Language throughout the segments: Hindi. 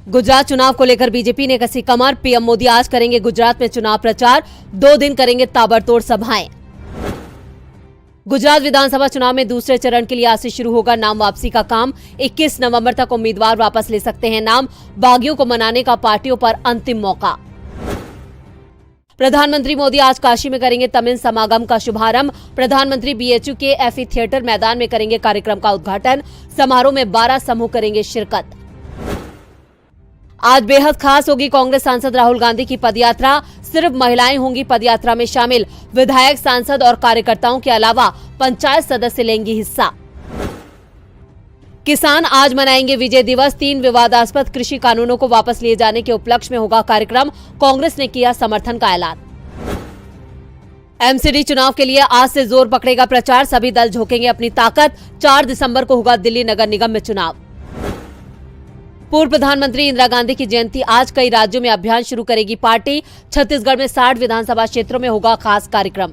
गुजरात चुनाव को लेकर बीजेपी ने कसी कमर। पीएम मोदी आज करेंगे गुजरात में चुनाव प्रचार, 2 दिन करेंगे ताबड़तोड़ सभाएं। गुजरात विधानसभा चुनाव में दूसरे चरण के लिए आज से शुरू होगा नाम वापसी का काम। 21 नवंबर तक उम्मीदवार वापस ले सकते हैं नाम। बागियों को मनाने का पार्टियों पर अंतिम मौका। प्रधानमंत्री मोदी आज काशी में करेंगे तमिल समागम का शुभारंभ। प्रधानमंत्री बीएचयू के एफई थिएटर मैदान में करेंगे कार्यक्रम का उद्घाटन। समारोह में 12 समूह करेंगे शिरकत। आज बेहद खास होगी कांग्रेस सांसद राहुल गांधी की पदयात्रा। सिर्फ महिलाएं होंगी पदयात्रा में शामिल। विधायक, सांसद और कार्यकर्ताओं के अलावा पंचायत सदस्य लेंगे हिस्सा। किसान आज मनाएंगे विजय दिवस। 3 विवादास्पद कृषि कानूनों को वापस लिए जाने के उपलक्ष्य में होगा कार्यक्रम। कांग्रेस ने किया समर्थन का ऐलान। एमसीडी चुनाव के लिए आज से जोर पकड़ेगा प्रचार। सभी दल झोंकेंगे अपनी ताकत। 4 दिसंबर को होगा दिल्ली नगर निगम में चुनाव। पूर्व प्रधानमंत्री इंदिरा गांधी की जयंती आज। कई राज्यों में अभियान शुरू करेगी पार्टी। छत्तीसगढ़ में 60 विधानसभा क्षेत्रों में होगा खास कार्यक्रम।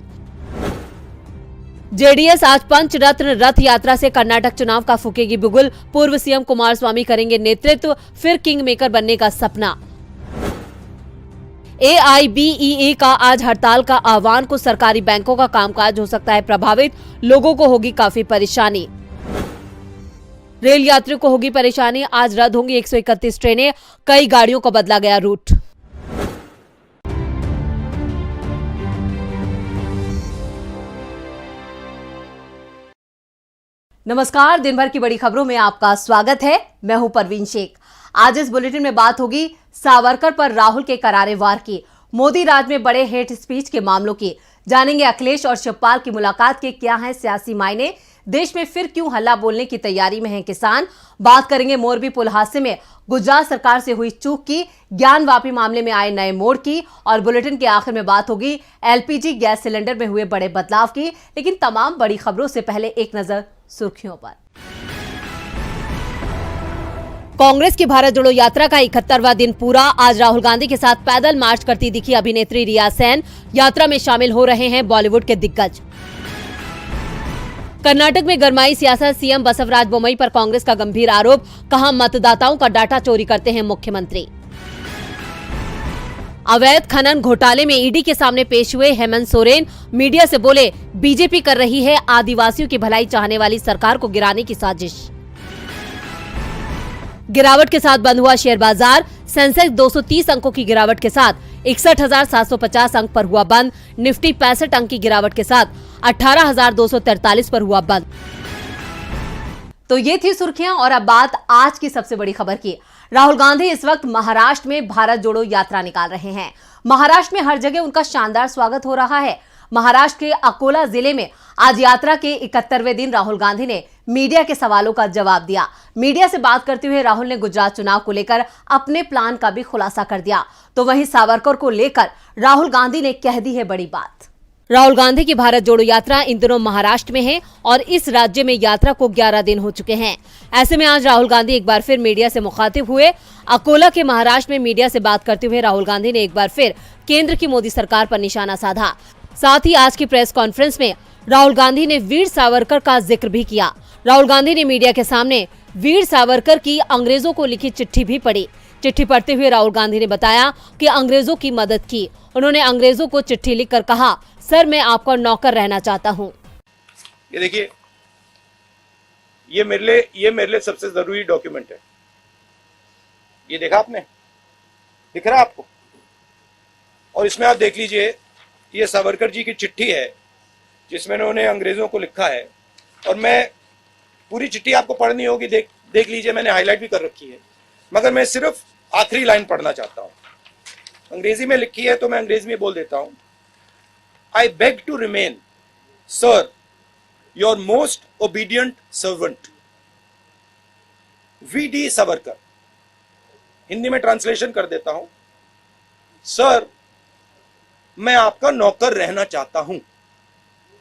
जेडीएस आज पंचरत्न रथ यात्रा से कर्नाटक चुनाव का फूकेगी बिगुल। पूर्व सीएम कुमारस्वामी करेंगे नेतृत्व। फिर किंग मेकर बनने का सपना। एआईबीईए का आज हड़ताल का आह्वान। कुछ सरकारी बैंकों का कामकाज हो सकता है प्रभावित। लोगों को होगी काफी परेशानी। रेल यात्रियों को होगी परेशानी। आज रद्द होंगी 131 ट्रेनें। कई गाड़ियों को बदला गया रूट। नमस्कार, दिन भर की बड़ी खबरों में आपका स्वागत है। मैं हूं परवीन शेख। आज इस बुलेटिन में बात होगी सावरकर पर राहुल के करारे वार की, मोदी राज में बड़े हेट स्पीच के मामलों की। जानेंगे अखिलेश और शिवपाल की मुलाकात के क्या हैं सियासी मायने। देश में फिर क्यों हल्ला बोलने की तैयारी में हैं किसान। बात करेंगे मोरबी पुल हादसे में गुजरात सरकार से हुई चूक की, ज्ञान वापी मामले में आए नए मोड़ की, और बुलेटिन के आखिर में बात होगी एलपीजी गैस सिलेंडर में हुए बड़े बदलाव की। लेकिन तमाम बड़ी खबरों से पहले एक नजर सुर्खियों पर। कांग्रेस की भारत जोड़ो यात्रा का 71वां दिन पूरा। आज राहुल गांधी के साथ पैदल मार्च करती दिखी अभिनेत्री रिया सेन। यात्रा में शामिल हो रहे हैं बॉलीवुड के दिग्गज। कर्नाटक में गरमाई सियासत। सीएम बसवराज बोम्मई पर कांग्रेस का गंभीर आरोप। कहा मतदाताओं का डाटा चोरी करते हैं मुख्यमंत्री। अवैध खनन घोटाले में ईडी के सामने पेश हुए हेमंत सोरेन। मीडिया से बोले बीजेपी कर रही है आदिवासियों की भलाई चाहने वाली सरकार को गिराने की साजिश। गिरावट के साथ बंद हुआ शेयर बाजार। सेंसेक्स 230 अंकों की गिरावट के साथ 61,750 अंक पर हुआ बंद। निफ्टी 65 अंक की गिरावट के साथ 18,243 पर हुआ बंद। तो ये थी सुर्खियां और अब बात आज की सबसे बड़ी खबर की। राहुल गांधी इस वक्त महाराष्ट्र में भारत जोड़ो यात्रा निकाल रहे हैं। महाराष्ट्र में हर जगह उनका शानदार स्वागत हो रहा है। महाराष्ट्र के अकोला जिले में आज यात्रा के 71वें दिन राहुल गांधी ने मीडिया के सवालों का जवाब दिया। मीडिया से बात करते हुए राहुल ने गुजरात चुनाव को लेकर अपने प्लान का भी खुलासा कर दिया। तो वहीं सावरकर को लेकर राहुल गांधी ने कह दी है बड़ी बात। राहुल गांधी की भारत जोड़ो यात्रा इन दिनों महाराष्ट्र में है और इस राज्य में यात्रा को 11 दिन हो चुके हैं। ऐसे में आज राहुल गांधी एक बार फिर मीडिया से मुखातिब हुए। अकोला के महाराष्ट्र में मीडिया से बात करते हुए राहुल गांधी ने एक बार फिर केंद्र की मोदी सरकार पर निशाना साधा। साथ ही आज की प्रेस कॉन्फ्रेंस में राहुल गांधी ने वीर सावरकर का जिक्र भी किया। राहुल गांधी ने मीडिया के सामने वीर सावरकर की अंग्रेजों को लिखी चिट्ठी भी पढ़ी। चिट्ठी पढ़ते हुए राहुल गांधी ने बताया कि अंग्रेजों की मदद की। उन्होंने अंग्रेजों को चिट्ठी लिखकर कहा, सर मैं आपका नौकर रहना चाहता हूँ। ये देखिए, ये मेरे लिए सबसे जरूरी डॉक्यूमेंट है। ये देखा आपने, दिख रहा है आपको? और इसमें आप देख लीजिए, ये सावरकर जी की चिट्ठी है जिसमें उन्होंने अंग्रेजों को लिखा है। और मैं पूरी चिट्ठी आपको पढ़नी होगी, देख लीजिए, मैंने हाईलाइट भी कर रखी है, मगर मैं सिर्फ आखिरी लाइन पढ़ना चाहता हूं। अंग्रेजी में लिखी है तो मैं अंग्रेजी में बोल देता हूं। I beg to remain, sir, your most obedient servant, V.D. Savarkar. Hindi में ट्रांसलेशन कर देता हूं, सर मैं आपका नौकर रहना चाहता हूं।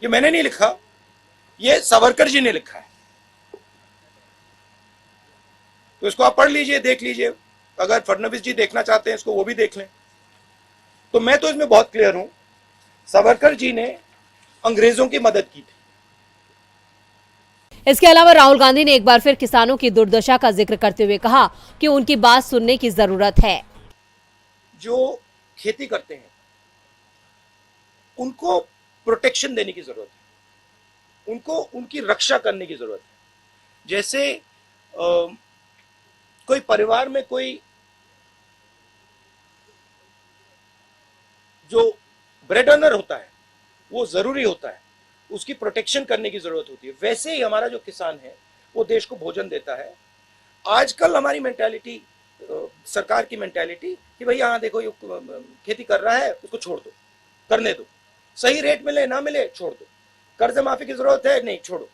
ये मैंने नहीं लिखा, ये सावरकर जी ने लिखा है। तो इसको आप पढ़ लीजिए, देख लीजिए। अगर फडणवीस जी देखना चाहते हैं इसको, वो भी देख लें। तो मैं तो इसमें बहुत क्लियर हूं, सावरकर जी ने अंग्रेजों की मदद की थी। इसके अलावा राहुल गांधी ने एक बार फिर किसानों की दुर्दशा का जिक्र करते हुए कहा कि उनकी बात सुनने की जरूरत है। जो खेती करते हैं उनको प्रोटेक्शन देने की जरूरत है, उनको उनकी रक्षा करने की जरूरत है। जैसे कोई परिवार में कोई जो ब्रेड अर्नर होता है वो जरूरी होता है, उसकी प्रोटेक्शन करने की जरूरत होती है। वैसे ही हमारा जो किसान है वो देश को भोजन देता है। आजकल हमारी मेंटालिटी, सरकार की मेंटालिटी कि भाई यहाँ देखो ये खेती कर रहा है उसको छोड़ दो, करने दो, सही रेट मिले ना मिले छोड़ दो, कर्ज माफी की जरूरत है नहीं छोड़ो,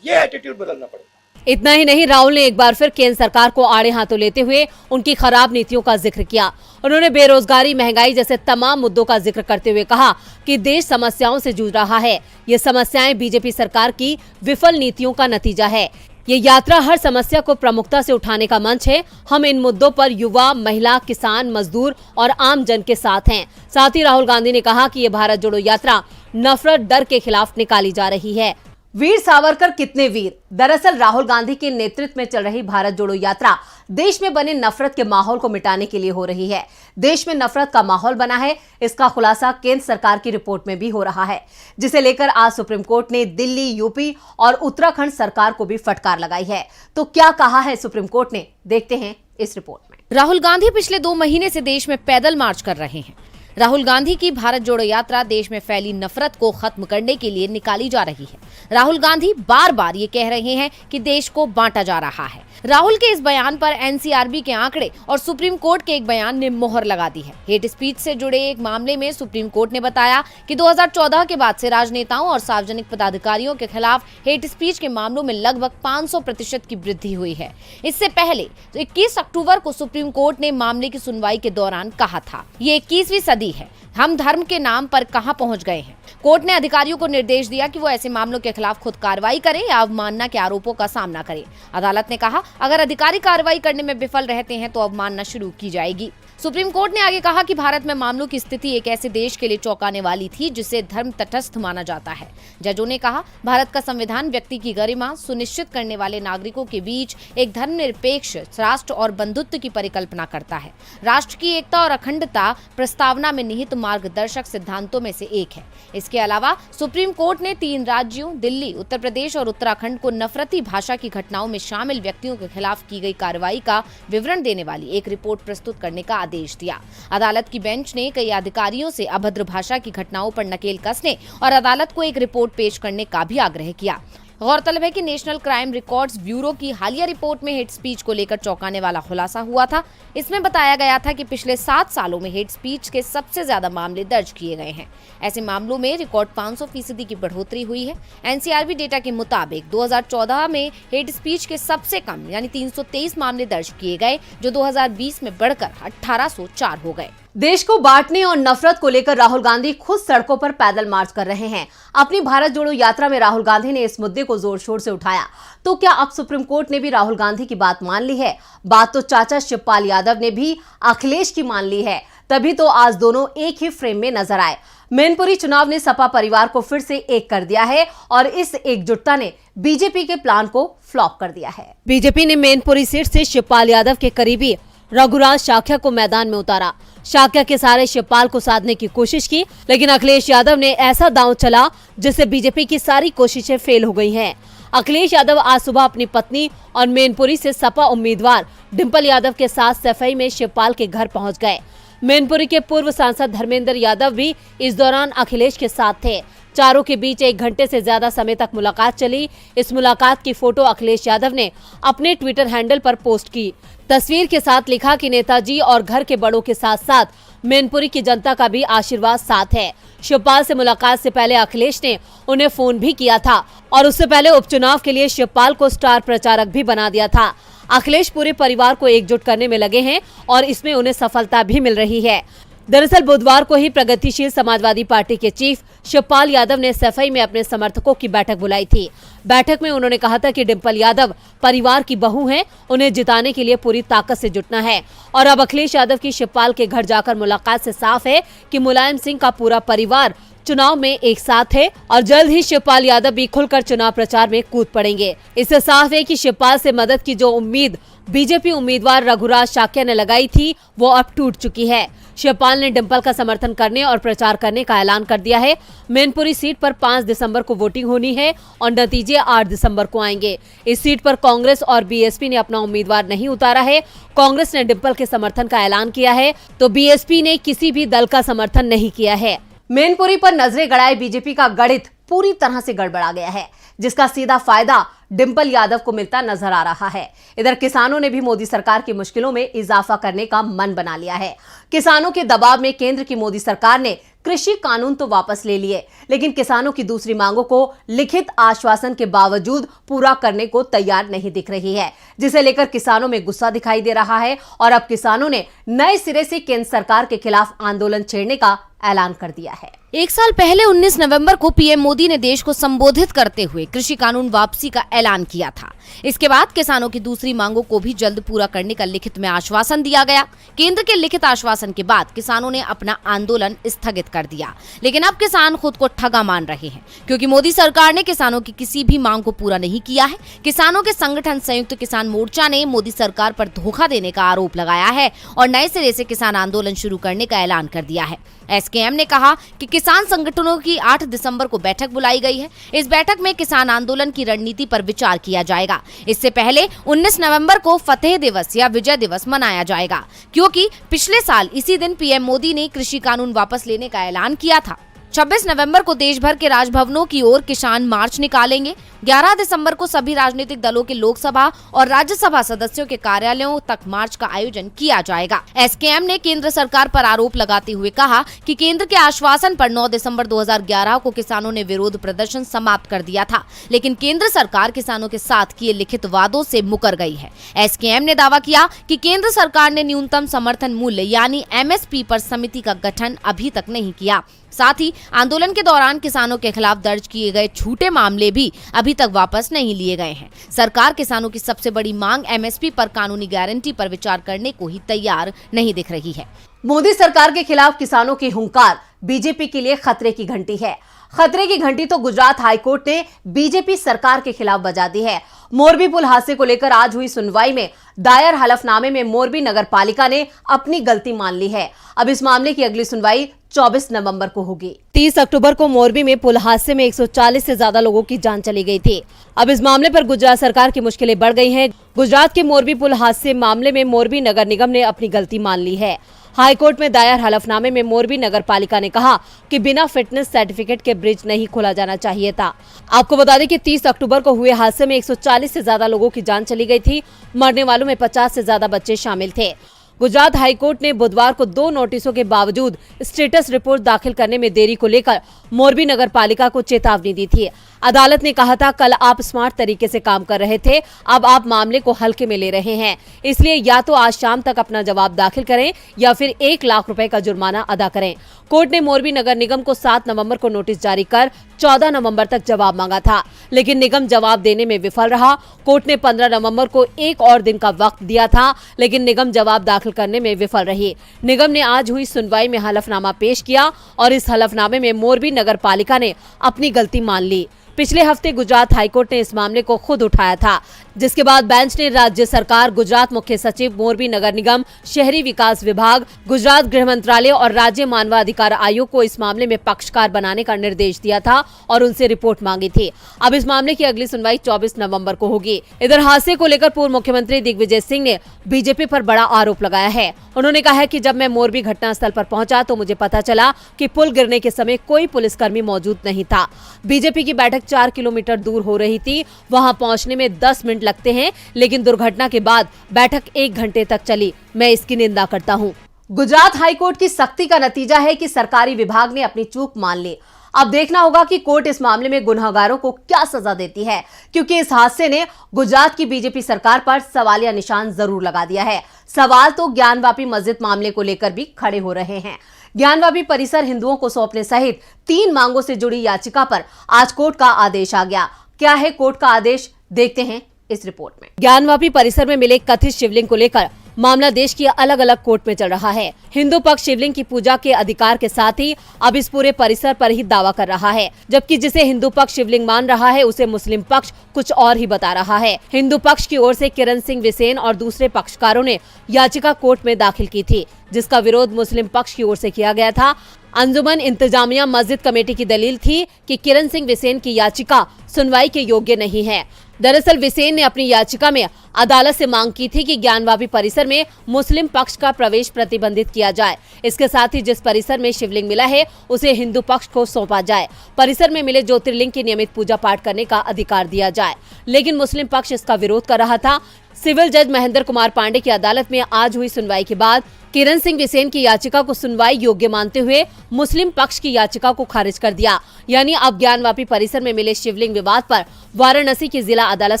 ये एटीट्यूड बदलना पड़ेगा। इतना ही नहीं, राहुल ने एक बार फिर केंद्र सरकार को आड़े हाथों लेते हुए उनकी खराब नीतियों का जिक्र किया। उन्होंने बेरोजगारी, महंगाई जैसे तमाम मुद्दों का जिक्र करते हुए कहा कि देश समस्याओं से जूझ रहा है। ये समस्याएं बीजेपी सरकार की विफल नीतियों का नतीजा है। ये यात्रा हर समस्या को प्रमुखता से उठाने का मंच है। हम इन मुद्दों पर युवा, महिला, किसान, मजदूर और आम जन के साथ हैं। साथ ही राहुल गांधी ने कहा कि ये भारत जोड़ो यात्रा नफरत, डर के खिलाफ निकाली जा रही है। वीर सावरकर कितने वीर। दरअसल राहुल गांधी के नेतृत्व में चल रही भारत जोड़ो यात्रा देश में बने नफरत के माहौल को मिटाने के लिए हो रही है। देश में नफरत का माहौल बना है, इसका खुलासा केंद्र सरकार की रिपोर्ट में भी हो रहा है, जिसे लेकर आज सुप्रीम कोर्ट ने दिल्ली, यूपी और उत्तराखंड सरकार को भी फटकार लगाई है। तो क्या कहा है सुप्रीम कोर्ट ने, देखते हैं इस रिपोर्ट में। राहुल गांधी पिछले 2 महीने से देश में पैदल मार्च कर रहे हैं। राहुल गांधी की भारत जोड़ो यात्रा देश में फैली नफरत को खत्म करने के लिए निकाली जा रही है। राहुल गांधी बार बार ये कह रहे हैं कि देश को बांटा जा रहा है। राहुल के इस बयान पर एनसीआरबी के आंकड़े और सुप्रीम कोर्ट के एक बयान ने मोहर लगा दी है। हेट स्पीच से जुड़े एक मामले में सुप्रीम कोर्ट ने बताया कि 2014 के बाद से राजनेताओं और सार्वजनिक पदाधिकारियों के खिलाफ हेट स्पीच के मामलों में लगभग 500% की वृद्धि हुई है। इससे पहले 21 अक्टूबर को सुप्रीम कोर्ट ने मामले की सुनवाई के दौरान कहा था, ये 21वीं सदी है, हम धर्म के नाम पर कहां पहुंच गए हैं। कोर्ट ने अधिकारियों को निर्देश दिया कि वो ऐसे मामलों के खिलाफ खुद कार्रवाई करें या अवमानना के आरोपों का सामना करें। अदालत ने कहा, अगर अधिकारी कार्रवाई करने में विफल रहते हैं तो अवमानना शुरू की जाएगी। सुप्रीम कोर्ट ने आगे कहा कि भारत में मामलों की स्थिति एक ऐसे देश के लिए चौंकाने वाली थी जिसे धर्म तटस्थ माना जाता है। जजों ने कहा, भारत का संविधान व्यक्ति की गरिमा सुनिश्चित करने वाले नागरिकों के बीच एक धर्मनिरपेक्ष राष्ट्र और बंधुत्व की परिकल्पना करता है। राष्ट्र की एकता और अखंडता प्रस्तावना में निहित मार्गदर्शक सिद्धांतों में से एक है। इसके अलावा सुप्रीम कोर्ट ने 3 राज्यों दिल्ली, उत्तर प्रदेश और उत्तराखंड को नफरती भाषा की घटनाओं में शामिल व्यक्तियों के खिलाफ की गई कार्रवाई का विवरण देने वाली एक रिपोर्ट प्रस्तुत करने का आदेश दिया। अदालत की बेंच ने कई अधिकारियों से अभद्र भाषा की घटनाओं पर नकेल कसने और अदालत को एक रिपोर्ट पेश करने का भी आग्रह किया। गौरतलब है कि नेशनल क्राइम रिकॉर्ड्स ब्यूरो की हालिया रिपोर्ट में हेट स्पीच को लेकर चौंकाने वाला खुलासा हुआ था। इसमें बताया गया था कि पिछले 7 सालों में हेट स्पीच के सबसे ज्यादा मामले दर्ज किए गए हैं। ऐसे मामलों में रिकॉर्ड 500% की बढ़ोतरी हुई है। एनसीआरबी डेटा के मुताबिक 2014 में हेट स्पीच के सबसे कम यानी 323 मामले दर्ज किए गए, जो 2020 में बढ़कर 1804 हो गए। देश को बांटने और नफरत को लेकर राहुल गांधी खुद सड़कों पर पैदल मार्च कर रहे हैं। अपनी भारत जोड़ो यात्रा में राहुल गांधी ने इस मुद्दे को जोर शोर से उठाया। तो क्या अब सुप्रीम कोर्ट ने भी राहुल गांधी की बात मान ली है? बात तो चाचा शिवपाल यादव ने भी अखिलेश की मान ली है। तभी तो आज दोनों एक ही फ्रेम में नजर आए। मैनपुरी चुनाव ने सपा परिवार को फिर से एक कर दिया है और इस एकजुटता ने बीजेपी के प्लान को फ्लॉप कर दिया है। बीजेपी ने मैनपुरी सीट से शिवपाल यादव के करीबी रघुराज शाक्या को मैदान में उतारा। शाक्या के सारे शिवपाल को साधने की कोशिश की, लेकिन अखिलेश यादव ने ऐसा दांव चला जिससे बीजेपी की सारी कोशिशें फेल हो गई हैं। अखिलेश यादव आज सुबह अपनी पत्नी और मैनपुरी से सपा उम्मीदवार डिंपल यादव के साथ सफाई में शिवपाल के घर पहुंच गए। मैनपुरी के पूर्व सांसद धर्मेंद्र यादव भी इस दौरान अखिलेश के साथ थे। चारों के बीच 1 घंटे से ज्यादा समय तक मुलाकात चली। इस मुलाकात की फोटो अखिलेश यादव ने अपने ट्विटर हैंडल पर पोस्ट की। तस्वीर के साथ लिखा कि नेताजी और घर के बड़ों के साथ साथ मैनपुरी की जनता का भी आशीर्वाद साथ है। शिवपाल से मुलाकात से पहले अखिलेश ने उन्हें फोन भी किया था और उससे पहले उपचुनाव के लिए शिवपाल को स्टार प्रचारक भी बना दिया था। अखिलेश पूरे परिवार को एकजुट करने में लगे हैं और इसमें उन्हें सफलता भी मिल रही है। दरअसल बुधवार को ही प्रगतिशील समाजवादी पार्टी के चीफ शिवपाल यादव ने सफाई में अपने समर्थकों की बैठक बुलाई थी। बैठक में उन्होंने कहा था कि डिंपल यादव परिवार की बहू हैं, उन्हें जिताने के लिए पूरी ताकत से जुटना है। और अब अखिलेश यादव की शिवपाल के घर जाकर मुलाकात से साफ है कि मुलायम सिंह का पूरा परिवार चुनाव में एक साथ थे और जल्द ही शिवपाल यादव भी खुलकर चुनाव प्रचार में कूद पड़ेंगे। इससे साफ है कि शिवपाल से मदद की जो उम्मीद बीजेपी उम्मीदवार रघुराज शाक्य ने लगाई थी वो अब टूट चुकी है। शिवपाल ने डिंपल का समर्थन करने और प्रचार करने का ऐलान कर दिया है। मैनपुरी सीट पर 5 दिसंबर को वोटिंग होनी है और नतीजे 8 दिसंबर को आएंगे। इस सीट पर कांग्रेस और बीएसपी ने अपना उम्मीदवार नहीं उतारा है। कांग्रेस ने डिंपल के समर्थन का ऐलान किया है तो बीएसपी ने किसी भी दल का समर्थन नहीं किया है। मैनपुरी पर नजरें गड़ाए बीजेपी का गणित पूरी तरह से गड़बड़ा गया है, जिसका सीधा फायदा डिंपल यादव को मिलता नजर आ रहा है। इधर किसानों ने भी मोदी सरकार की मुश्किलों में इजाफा करने का मन बना लिया है। किसानों के दबाव में केंद्र की मोदी सरकार ने कृषि कानून तो वापस ले लिए, लेकिन किसानों की दूसरी मांगों को लिखित आश्वासन के बावजूद पूरा करने को तैयार नहीं दिख रही है, जिसे लेकर किसानों में गुस्सा दिखाई दे रहा है और अब किसानों ने नए सिरे से केंद्र सरकार के खिलाफ आंदोलन छेड़ने का ऐलान कर दिया है। एक साल पहले 19 नवंबर को पीएम मोदी ने देश को संबोधित करते हुए कृषि कानून वापसी का ऐलान किया था। इसके बाद किसानों की दूसरी मांगों को भी जल्द पूरा करने का लिखित में आश्वासन दिया गया। केंद्र के लिखित आश्वासन के बाद किसानों ने अपना आंदोलन स्थगित कर दिया, लेकिन अब किसान खुद को ठगा मान रहे हैं, क्योंकि मोदी सरकार ने किसानों की किसी भी मांग को पूरा नहीं किया है। किसानों के संगठन संयुक्त किसान मोर्चा ने मोदी सरकार पर धोखा देने का आरोप लगाया है और नए सिरे से किसान आंदोलन शुरू करने का ऐलान कर दिया है। एसकेएम ने कहा कि किसान संगठनों की 8 दिसंबर को बैठक बुलाई गई है। इस बैठक में किसान आंदोलन की रणनीति पर विचार किया जाएगा। इससे पहले 19 नवंबर को फतेह दिवस या विजय दिवस मनाया जाएगा, क्योंकि पिछले साल इसी दिन पीएम मोदी ने कृषि कानून वापस लेने का ऐलान किया था। 26 नवंबर को देश भर के राजभवनों की ओर किसान मार्च निकालेंगे। 11 दिसंबर को सभी राजनीतिक दलों के लोकसभा और राज्यसभा सदस्यों के कार्यालयों तक मार्च का आयोजन किया जाएगा। एसकेएम ने केंद्र सरकार पर आरोप लगाते हुए कहा कि केंद्र के आश्वासन पर 9 दिसंबर 2011 को किसानों ने विरोध प्रदर्शन समाप्त कर दिया था, लेकिन केंद्र सरकार किसानों के साथ किए लिखित वादों से मुकर गई है। एसकेएम ने दावा किया कि केंद्र सरकार ने न्यूनतम समर्थन मूल्य यानी एमएसपी पर समिति का गठन अभी तक नहीं किया। साथ ही आंदोलन के दौरान किसानों के खिलाफ दर्ज किए गए झूठे मामले भी अभी तक वापस नहीं लिए गए हैं। सरकार किसानों की सबसे बड़ी मांग एमएसपी पर कानूनी गारंटी पर विचार करने को ही तैयार नहीं दिख रही है। मोदी सरकार के खिलाफ किसानों की हुंकार बीजेपी के लिए खतरे की घंटी है। खतरे की घंटी तो गुजरात हाईकोर्ट ने बीजेपी सरकार के खिलाफ बजा दी है। मोरबी पुल हादसे को लेकर आज हुई सुनवाई में दायर हलफनामे में मोरबी नगर पालिका ने अपनी गलती मान ली है। अब इस मामले की अगली सुनवाई 24 नवंबर को होगी। 30 अक्टूबर को मोरबी में पुल हादसे में 140 से ज्यादा लोगों की जान चली गई थी। अब इस मामले पर गुजरात सरकार की मुश्किलें बढ़ गई हैं। गुजरात के मोरबी पुल हादसे मामले में मोरबी नगर निगम ने अपनी गलती मान ली है। हाईकोर्ट में दायर हलफनामे में मोरबी नगर पालिका ने कहा कि बिना फिटनेस सर्टिफिकेट के ब्रिज नहीं खोला जाना चाहिए था। आपको बता दें कि 30 अक्टूबर को हुए हादसे में 140 से ज्यादा लोगों की जान चली गई थी। मरने वालों में 50 से ज्यादा बच्चे शामिल थे। गुजरात हाईकोर्ट ने बुधवार को 2 नोटिसों के बावजूद स्टेटस रिपोर्ट दाखिल करने में देरी को लेकर मोरबी नगर पालिका को चेतावनी दी थी। अदालत ने कहा था, कल आप स्मार्ट तरीके से काम कर रहे थे, अब आप मामले को हल्के में ले रहे हैं, इसलिए या तो आज शाम तक अपना जवाब दाखिल करें या फिर 1 लाख रुपए का जुर्माना अदा करें। कोर्ट ने मोरबी नगर निगम को 7 नवंबर को नोटिस जारी कर 14 नवंबर तक जवाब मांगा था, लेकिन निगम जवाब देने में विफल रहा। कोर्ट ने 15 नवंबर को एक और दिन का वक्त दिया था, लेकिन निगम जवाब दाखिल करने में विफल रही। निगम ने आज हुई सुनवाई में हलफनामा पेश किया और इस हलफनामे में मोरबी नगर पालिका ने अपनी गलती मान ली। पिछले हफ्ते गुजरात हाईकोर्ट ने इस मामले को खुद उठाया था, जिसके बाद बेंच ने राज्य सरकार, गुजरात मुख्य सचिव, मोरबी नगर निगम, शहरी विकास विभाग, गुजरात गृह मंत्रालय और राज्य मानवाधिकार आयोग को इस मामले में पक्षकार बनाने का निर्देश दिया था और उनसे रिपोर्ट मांगी थी। अब इस मामले की अगली सुनवाई 24 नवंबर को होगी। इधर हादसे को लेकर पूर्व मुख्यमंत्री दिग्विजय सिंह ने बीजेपी पर बड़ा आरोप लगाया है। उन्होंने कहा है कि जब मैं मोरबी घटनास्थल पर पहुंचा तो मुझे पता चला कि पुल गिरने के समय कोई पुलिसकर्मी मौजूद नहीं था। बीजेपी की बैठक 4 किलोमीटर दूर हो रही थी। वहां पहुंचने में 10 मिनट लगते हैं, लेकिन दुर्घटना के बाद बैठक 1 घंटे तक चली। मैं इसकी निंदा करता हूं। गुजरात हाईकोर्ट की सख्ती का नतीजा है कि सरकारी विभाग ने अपनी चूक मान ली। अब देखना होगा कि कोर्ट इस मामले में गुनहगारों को क्या सजा देती है, क्योंकि इस हादसे ने गुजरात की बीजेपी सरकार पर सवालिया निशान जरूर लगा दिया है। सवाल तो ज्ञानवापी मस्जिद मामले को लेकर भी खड़े हो रहे हैं। ज्ञानवापी परिसर हिंदुओं को सौंपने सहित 3 मांगों से जुड़ी याचिका पर आज कोर्ट का आदेश आ गया। क्या है कोर्ट का आदेश, देखते हैं इस रिपोर्ट में। ज्ञानवापी परिसर में मिले कथित शिवलिंग को लेकर मामला देश की अलग अलग कोर्ट में चल रहा है। हिंदू पक्ष शिवलिंग की पूजा के अधिकार के साथ ही अब इस पूरे परिसर पर ही दावा कर रहा है, जबकि जिसे हिंदू पक्ष शिवलिंग मान रहा है उसे मुस्लिम पक्ष कुछ और ही बता रहा है। हिंदू पक्ष की ओर से किरण सिंह बिसेन और दूसरे पक्षकारों ने याचिका कोर्ट में दाखिल की थी, जिसका विरोध मुस्लिम पक्ष की ओर से किया गया था। अंजुमन इंतजामिया मस्जिद कमेटी की दलील थी कि किरण सिंह बिसेन की याचिका सुनवाई के योग्य नहीं है। दरअसल बिसेन ने अपनी याचिका में अदालत से मांग की थी कि ज्ञानवापी परिसर में मुस्लिम पक्ष का प्रवेश प्रतिबंधित किया जाए। इसके साथ ही जिस परिसर में शिवलिंग मिला है उसे हिंदू पक्ष को सौंपा जाए। परिसर में मिले ज्योतिर्लिंग की नियमित पूजा पाठ करने का अधिकार दिया जाए, लेकिन मुस्लिम पक्ष इसका विरोध कर रहा था। सिविल जज महेंद्र कुमार पांडे की अदालत में आज हुई सुनवाई के बाद किरण सिंह बिसेन की याचिका को सुनवाई योग्य मानते हुए मुस्लिम पक्ष की याचिका को खारिज कर दिया। यानी अब ज्ञानवापी परिसर में मिले शिवलिंग विवाद पर वाराणसी की जिला अदालत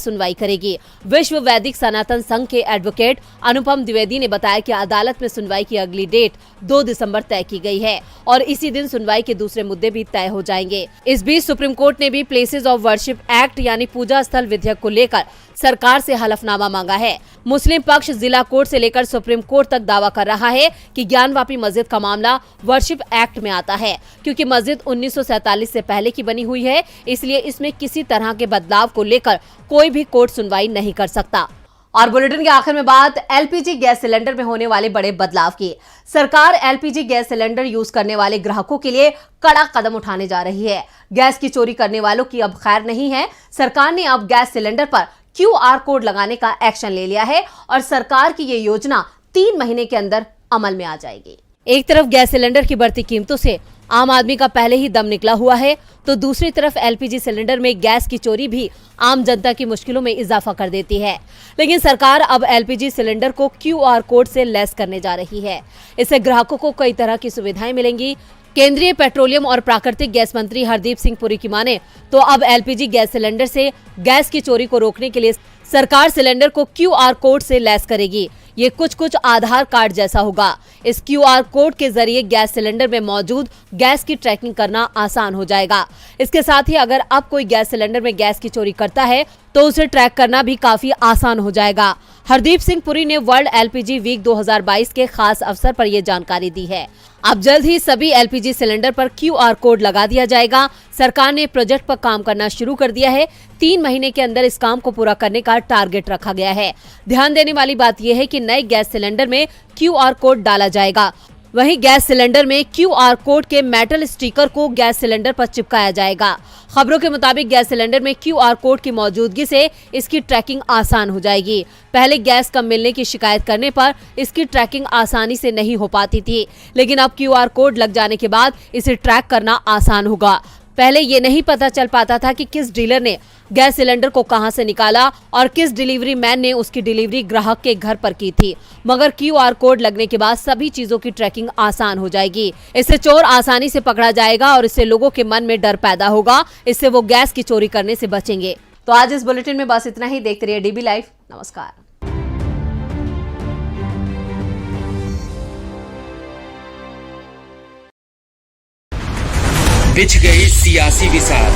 सुनवाई करेगी। विश्व वैदिक सनातन संघ के एडवोकेट अनुपम द्विवेदी ने बताया कि अदालत में सुनवाई की अगली डेट 2 दिसंबर तय की गई है और इसी दिन सुनवाई के दूसरे मुद्दे भी तय हो जाएंगे। इस बीच सुप्रीम कोर्ट ने भी प्लेसेस ऑफ वर्शिप एक्ट यानी पूजा स्थल विधेयक को लेकर सरकार से हलफनामा मांगा है। मुस्लिम पक्ष जिला कोर्ट से लेकर सुप्रीम कोर्ट तक दावा कर रहा है कि ज्ञानवापी मस्जिद का मामला वर्शिप एक्ट में आता है, क्योंकि मस्जिद 1947 से पहले की बनी हुई है, इसलिए इसमें किसी तरह के बदलाव को लेकर कोई भी कोर्ट सुनवाई नहीं कर सकता। और बुलेटिन के आखिर में बात एलपीजी गैस सिलेंडर में होने वाले बड़े बदलाव की। सरकार एलपीजी गैस सिलेंडर यूज करने वाले ग्राहकों के लिए कड़ा कदम उठाने जा रही है। गैस की चोरी करने वालों की अब खैर नहीं है। सरकार ने अब गैस सिलेंडर पर QR कोड लगाने का एक्शन ले लिया है और सरकार की ये योजना 3 महीने के अंदर अमल में आ जाएगी। एक तरफ गैस सिलेंडर की बढ़ती कीमतों से आम आदमी का पहले ही दम निकला हुआ है, तो दूसरी तरफ एलपीजी सिलेंडर में गैस की चोरी भी आम जनता की मुश्किलों में इजाफा कर देती है। लेकिन सरकार अब एलपीजी सिलेंडर को QR कोड से लैस करने जा रही है। इससे ग्राहकों को कई तरह की सुविधाएं मिलेंगी। केंद्रीय पेट्रोलियम और प्राकृतिक गैस मंत्री हरदीप सिंह पुरी की माने तो अब एलपीजी गैस सिलेंडर से गैस की चोरी को रोकने के लिए सरकार सिलेंडर को QR कोड से लैस करेगी। ये कुछ आधार कार्ड जैसा होगा। इस QR कोड के जरिए गैस सिलेंडर में मौजूद गैस की ट्रैकिंग करना आसान हो जाएगा। इसके साथ ही अगर अब कोई गैस सिलेंडर में गैस की चोरी करता है तो उसे ट्रैक करना भी काफी आसान हो जाएगा। हरदीप सिंह पुरी ने वर्ल्ड एलपीजी वीक 2022 के खास अवसर पर यह जानकारी दी है। अब जल्द ही सभी एलपीजी सिलेंडर पर QR कोड लगा दिया जाएगा। सरकार ने प्रोजेक्ट पर काम करना शुरू कर दिया है। 3 महीने के अंदर इस काम को पूरा करने का टारगेट रखा गया है। ध्यान देने वाली बात यह है कि नए गैस सिलेंडर में QR कोड डाला जाएगा। वहीं गैस सिलेंडर में QR कोड के मेटल स्टिकर को गैस सिलेंडर पर चिपकाया जाएगा। खबरों के मुताबिक गैस सिलेंडर में QR कोड की मौजूदगी से इसकी ट्रैकिंग आसान हो जाएगी। पहले गैस कम मिलने की शिकायत करने पर इसकी ट्रैकिंग आसानी से नहीं हो पाती थी, लेकिन अब QR कोड लग जाने के बाद इसे ट्रैक करना आसान होगा। पहले ये नहीं पता चल पाता था कि किस डीलर ने गैस सिलेंडर को कहां से निकाला और किस डिलीवरी मैन ने उसकी डिलीवरी ग्राहक के घर पर की थी, मगर QR कोड लगने के बाद सभी चीजों की ट्रैकिंग आसान हो जाएगी। इससे चोर आसानी से पकड़ा जाएगा और इससे लोगों के मन में डर पैदा होगा। इससे वो गैस की चोरी करने से बचेंगे। तो आज इस बुलेटिन में बस इतना ही। देखते रहिए DB लाइव। नमस्कार। बिछ गई सियासी विसार,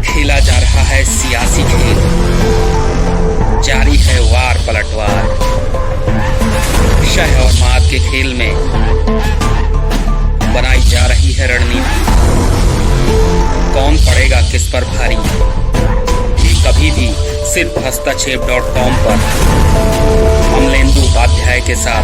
खेला जा रहा है सियासी खेल, जारी है वार पलटवार। शह और मात के खेल में बनाई जा रही है रणनीति। कौन पड़ेगा किस पर भारी, ये कभी भी सिर्फ hastachep.com पर अमलेंदु उपाध्याय के साथ